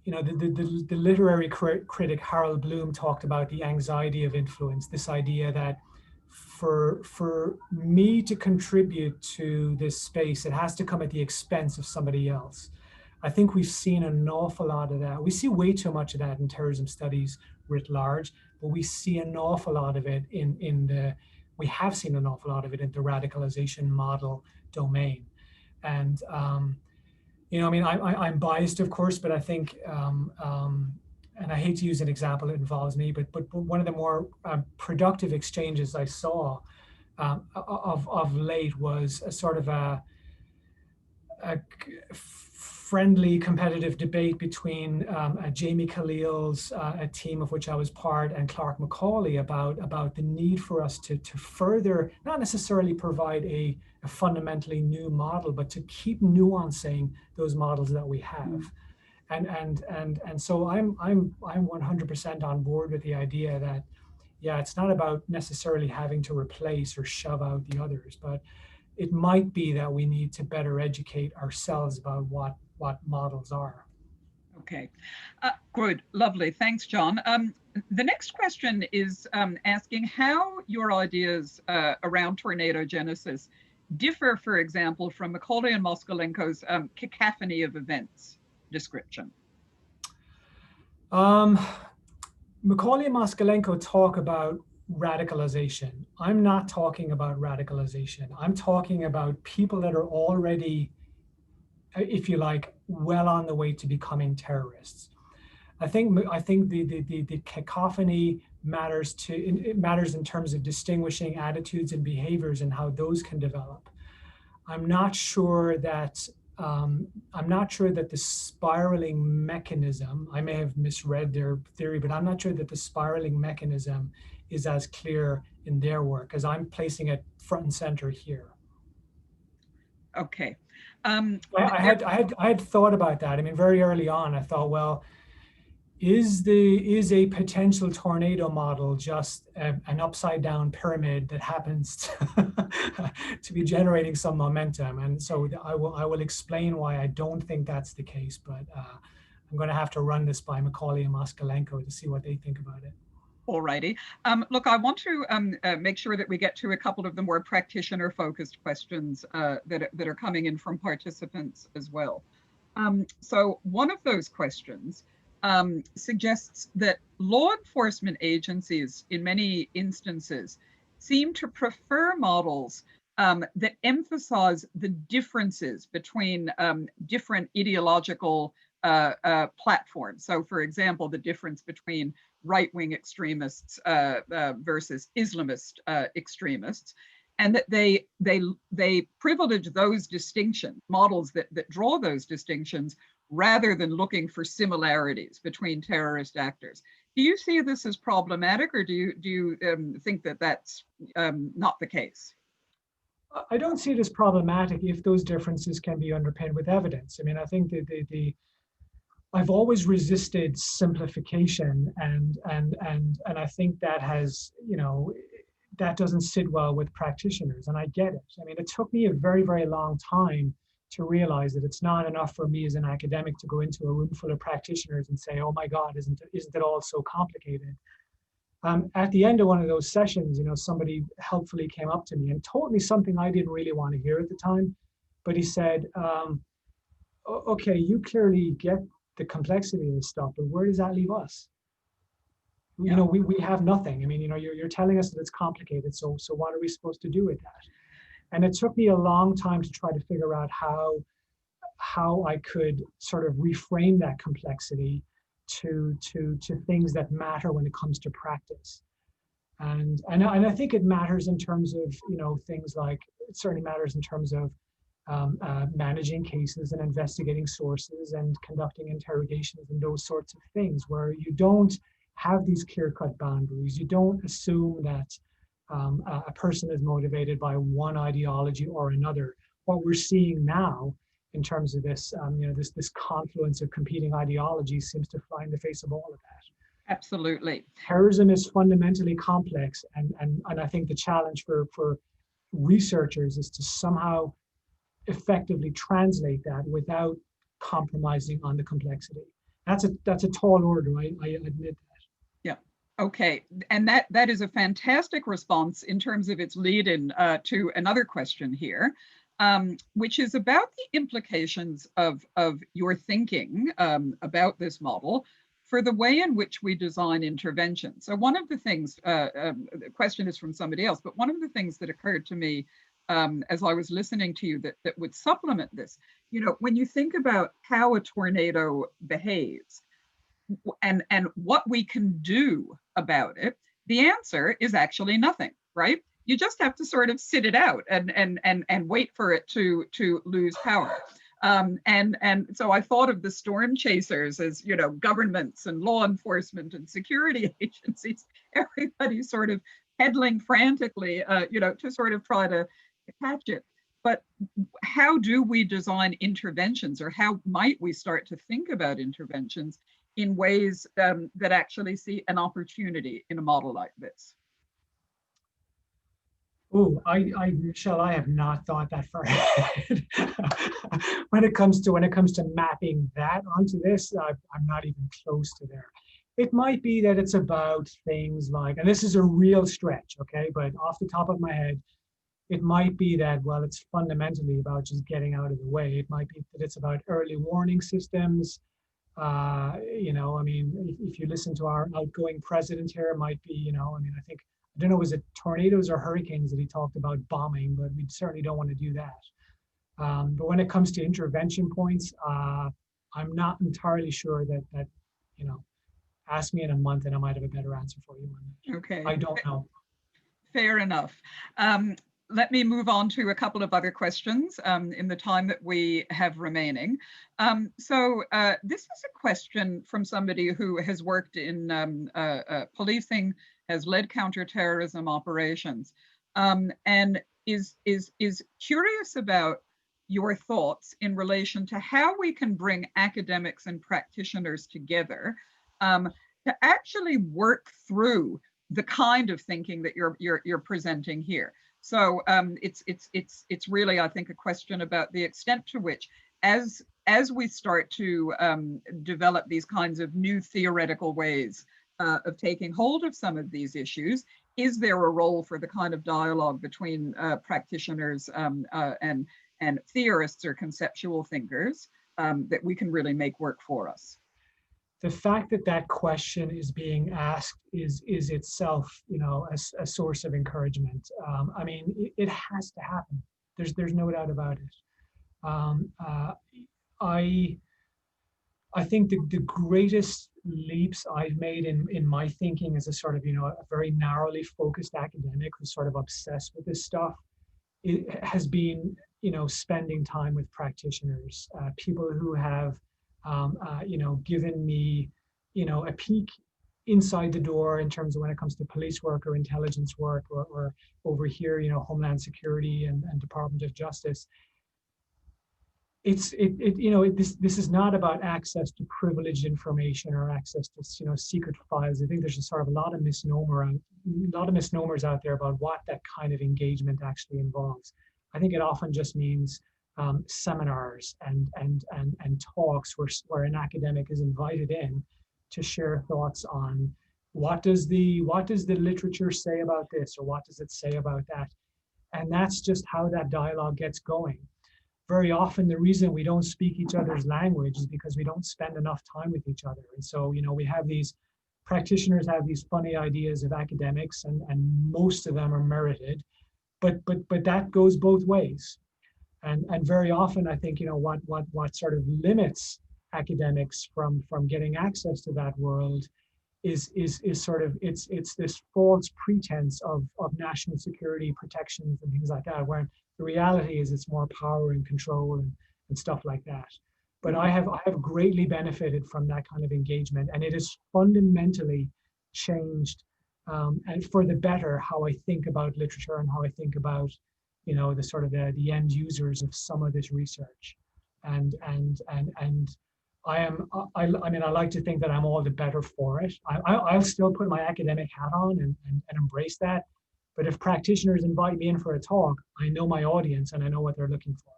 Speaker 2: you know, the literary critic Harold Bloom talked about the anxiety of influence, this idea that for me to contribute to this space, it has to come at the expense of somebody else. I think we've seen an awful lot of that. We see way too much of that in terrorism studies writ large, but we see an awful lot of it in the we have seen an awful lot of it in the radicalization model domain. And, you know, I mean, I'm biased, of course, but I think, and I hate to use an example that involves me, but one of the more productive exchanges I saw of late was a sort of a friendly competitive debate between Jamie Khalil's a team of which I was part, and Clark Macaulay about the need for us to further, not necessarily provide a fundamentally new model, but to keep nuancing those models that we have. And so I'm 100% on board with the idea that, yeah, it's not about necessarily having to replace or shove out the others, but it might be that we need to better educate ourselves about what models are.
Speaker 1: Okay, good, lovely. Thanks, John. The next question is asking how your ideas around tornadogenesis differ, for example, from Macaulay and Moskalenko's cacophony of events description.
Speaker 2: Macaulay and Moskalenko talk about radicalization. I'm not talking about radicalization. I'm talking about people that are already, if you like, well on the way to becoming terrorists. I think the cacophony matters it matters in terms of distinguishing attitudes and behaviors and how those can develop. I'm not sure that the spiraling mechanism, I may have misread their theory, but I'm not sure that the spiraling mechanism is as clear in their work, as I'm placing it front and center here.
Speaker 1: Okay.
Speaker 2: I had thought about that. I mean, very early on, I thought, well, is a potential tornado model just an upside down pyramid that happens to be generating some momentum? And so I will explain why I don't think that's the case, but I'm going to have to run this by Macaulay and Moskalenko to see what they think about it.
Speaker 1: All righty. Look, I want to make sure that we get to a couple of the more practitioner-focused questions that are coming in from participants as well. So one of those questions suggests that law enforcement agencies, in many instances, seem to prefer models that emphasize the differences between different ideological platforms. So, for example, the difference between right-wing extremists versus Islamist extremists, and that they privilege those distinctions, models that draw those distinctions, rather than looking for similarities between terrorist actors. Do you see this as problematic, or do you think that that's not the case?
Speaker 2: I don't see it as problematic if those differences can be underpinned with evidence. I mean, I think that I've always resisted simplification, and I think that has, you know, that doesn't sit well with practitioners, and I get it. I mean, it took me a very, very long time to realize that it's not enough for me as an academic to go into a room full of practitioners and say, oh my God, isn't it all so complicated? At the end of one of those sessions, you know, somebody helpfully came up to me and told me something I didn't really want to hear at the time, but he said, okay, you clearly get the complexity of this stuff, but where does that leave us? Yeah. You know, we have nothing. I mean, you know, you're telling us that it's complicated, so what are we supposed to do with that? And it took me a long time to try to figure out how I could sort of reframe that complexity to things that matter when it comes to practice. And I think it matters in terms of, you know, things like, it certainly matters in terms of managing cases and investigating sources and conducting interrogations and those sorts of things, where you don't have these clear-cut boundaries. You don't assume that a person is motivated by one ideology or another. What we're seeing now in terms of this, you know, this confluence of competing ideologies seems to fly in the face of all of that.
Speaker 1: Absolutely.
Speaker 2: Terrorism is fundamentally complex, and I think the challenge for researchers is to somehow effectively translate that without compromising on the complexity. That's a tall order, I admit that.
Speaker 1: Yeah. Okay, and that is a fantastic response in terms of its lead-in to another question here, which is about the implications of your thinking about this model for the way in which we design interventions. So one of the things, the question is from somebody else, but one of the things that occurred to me as I was listening to you that would supplement this, when you think about how a tornado behaves and what we can do about it, the answer is actually nothing, right? You just have to sort of sit it out and wait for it to lose power. And so I thought of the storm chasers as, governments and law enforcement and security agencies, everybody sort of pedaling frantically, to sort of try to catch it. But how do we design interventions, or how might we start to think about interventions in ways that actually see an opportunity in a model like this?
Speaker 2: Oh, Michelle, I have not thought that far ahead. when it comes to mapping that onto this, I'm not even close to there. It might be that it's about things like, and this is a real stretch, okay, but off the top of my head, it might be that, well, it's fundamentally about just getting out of the way. It might be that it's about early warning systems. I mean, if you listen to our outgoing president here, it might be, I don't know, was it tornadoes or hurricanes that he talked about bombing, but we certainly don't want to do that. But when it comes to intervention points, I'm not entirely sure that ask me in a month and I might have a better answer for you on that.
Speaker 1: Okay.
Speaker 2: I don't know.
Speaker 1: Fair enough. Let me move on to a couple of other questions in the time that we have remaining. So this is a question from somebody who has worked in policing, has led counterterrorism operations, and is curious about your thoughts in relation to how we can bring academics and practitioners together to actually work through the kind of thinking that you're presenting here. So it's really, I think, a question about the extent to which, as we start to develop these kinds of new theoretical ways of taking hold of some of these issues, is there a role for the kind of dialogue between practitioners and theorists or conceptual thinkers that we can really make work for us?
Speaker 2: The fact that that question is being asked is itself, a source of encouragement. I mean, it has to happen. There's no doubt about it. I think the greatest leaps I've made in my thinking as a sort of, a very narrowly focused academic who's sort of obsessed with this stuff, it has been, spending time with practitioners, people who have given me, a peek inside the door in terms of when it comes to police work or intelligence work, or over here, Homeland Security and Department of Justice. This is not about access to privileged information or access to, secret files. I think there's just sort of a lot of misnomers out there about what that kind of engagement actually involves. I think it often just means seminars and talks where an academic is invited in to share thoughts on what does the literature say about this, or what does it say about that, and that's just how that dialogue gets going. Very often the reason we don't speak each other's language is because we don't spend enough time with each other. And so, we have these practitioners have these funny ideas of academics, and most of them are merited, but that goes both ways. And very often, I think, what sort of limits academics from getting access to that world is sort of it's this false pretense of national security protections and things like that, where the reality is it's more power and control and stuff like that. But I have greatly benefited from that kind of engagement, and it has fundamentally changed and for the better how I think about literature and how I think about the sort of the end users of some of this research. And I like to think that I'm all the better for it. I'll still put my academic hat on and embrace that. But if practitioners invite me in for a talk, I know my audience and I know what they're looking for.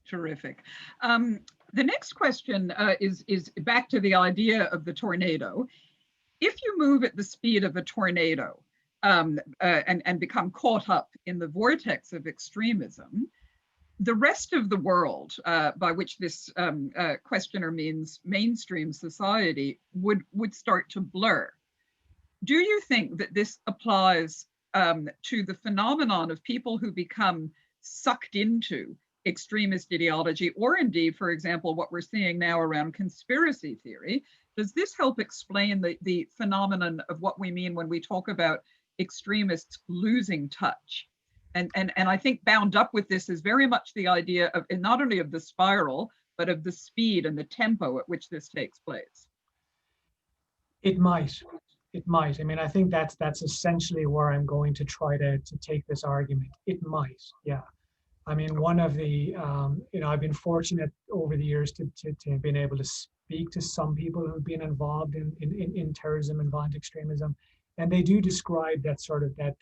Speaker 1: Terrific. The next question is back to the idea of the tornado. If you move at the speed of a tornado and become caught up in the vortex of extremism, the rest of the world, by which this questioner means mainstream society, would start to blur. Do you think that this applies to the phenomenon of people who become sucked into extremist ideology, or indeed, for example, what we're seeing now around conspiracy theory? Does this help explain the phenomenon of what we mean when we talk about extremists losing touch? And I think bound up with this is very much the idea of not only of the spiral, but of the speed and the tempo at which this takes place.
Speaker 2: It might. It might. I mean, I think that's essentially where I'm going to try to take this argument. It might, yeah. I mean, one of the, I've been fortunate over the years to have been able to speak to some people who've been involved in terrorism and violent extremism. And they do describe that sort of that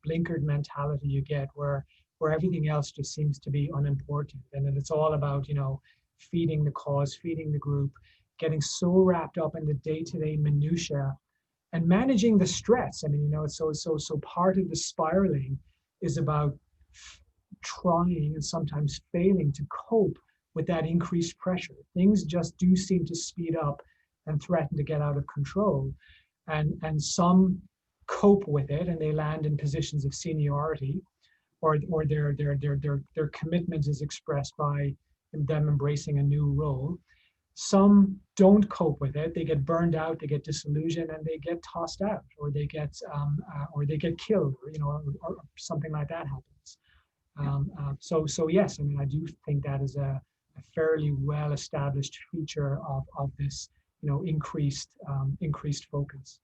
Speaker 2: blinkered mentality you get where everything else just seems to be unimportant. And then it's all about, feeding the cause, feeding the group, getting so wrapped up in the day-to-day minutia and managing the stress. I mean, it's so part of the spiraling is about trying and sometimes failing to cope with that increased pressure. Things just do seem to speed up and threaten to get out of control. And some cope with it and they land in positions of seniority, or their commitment is expressed by them embracing a new role. Some don't cope with it. They get burned out, they get disillusioned, and they get tossed out, or they get killed, or something like that happens. So yes, I mean, I do think that is a fairly well-established feature of this, increased focus.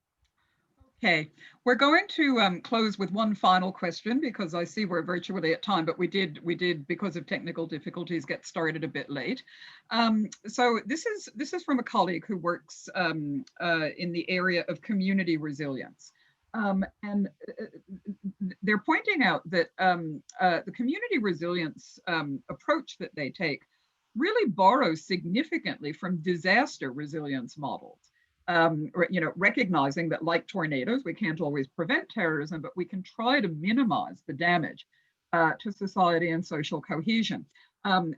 Speaker 1: Okay, we're going to close with one final question because I see we're virtually at time, but we did, because of technical difficulties, get started a bit late. So this is from a colleague who works in the area of community resilience. And they're pointing out that the community resilience approach that they take really borrows significantly from disaster resilience models. Recognizing that, like tornadoes, we can't always prevent terrorism, but we can try to minimize the damage to society and social cohesion. And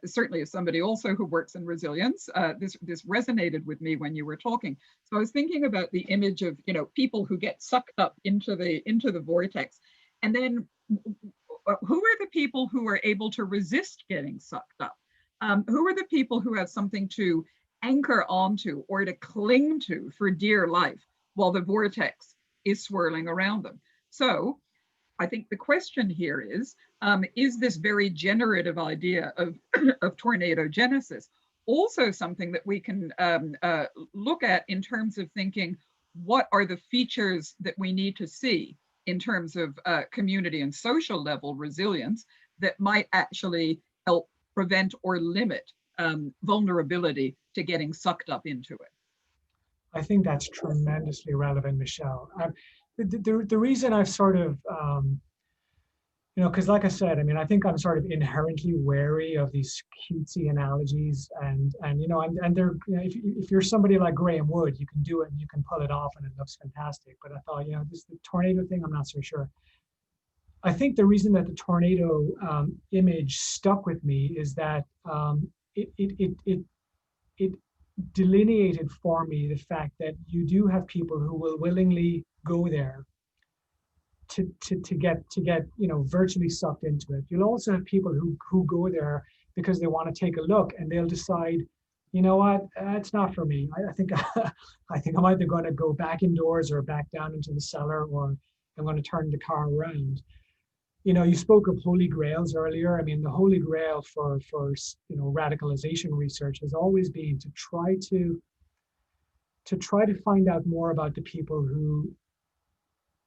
Speaker 1: certainly, as somebody also who works in resilience, this resonated with me when you were talking. So I was thinking about the image of people who get sucked up into the vortex, and then who are the people who are able to resist getting sucked up? Who are the people who have something to anchor onto or to cling to for dear life while the vortex is swirling around them? So I think the question here is this very generative idea of tornado genesis also something that we can look at in terms of thinking, what are the features that we need to see in terms of community and social level resilience that might actually help prevent or limit vulnerability to getting sucked up into it?
Speaker 2: I think that's tremendously relevant, Michelle. The reason I've sort of, because like I said, I mean, I think I'm sort of inherently wary of these cutesy analogies, and they're, if you're somebody like Graham Wood, you can do it and you can pull it off and it looks fantastic. But I thought, the tornado thing, I'm not so sure. I think the reason that the tornado image stuck with me is that it delineated for me the fact that you do have people who will willingly go there to get virtually sucked into it. You'll also have people who go there because they want to take a look, and they'll decide, you know what, it's not for me. I think I'm either going to go back indoors or back down into the cellar, or I'm going to turn the car around. You spoke of holy grails earlier. I mean, the holy grail for radicalization research has always been to try to find out more about the people who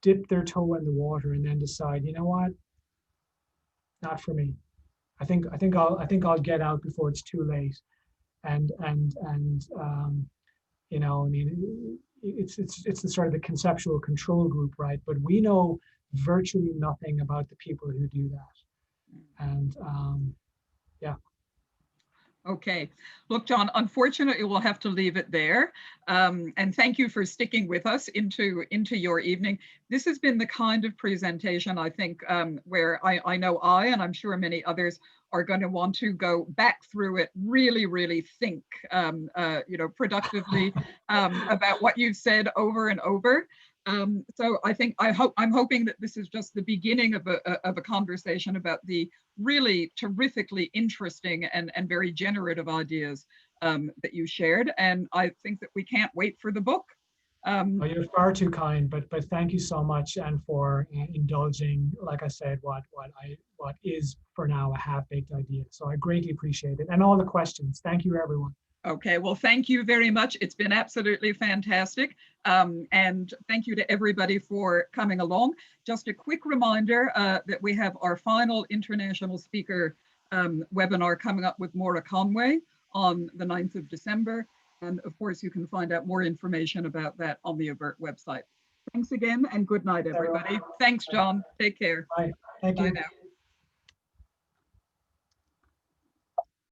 Speaker 2: dip their toe in the water and then decide, you know what, not for me. I think I'll get out before it's too late. And I mean, it's the sort of the conceptual control group, right? But we know virtually nothing about the people who do that. And yeah.
Speaker 1: Okay. Look, John, unfortunately, we'll have to leave it there. And thank you for sticking with us into your evening. This has been the kind of presentation, I think, where I know and I'm sure many others are going to want to go back through it, really, really think, productively about what you've said over and over. So I'm hoping that this is just the beginning of a conversation about the really terrifically interesting and very generative ideas that you shared. And I think that we can't wait for the book.
Speaker 2: Oh, you're far too kind, but thank you so much, and for indulging, like I said, what is for now a half-baked idea. So I greatly appreciate it, and all the questions. Thank you, everyone.
Speaker 1: Okay, well, thank you very much. It's been absolutely fantastic. And thank you to everybody for coming along. Just a quick reminder that we have our final international speaker webinar coming up with Maura Conway on the 9th of December. And of course, you can find out more information about that on the AVERT website. Thanks again, and good night, everybody. Thanks, John. Take care.
Speaker 2: Bye. Thank you.
Speaker 1: Bye now.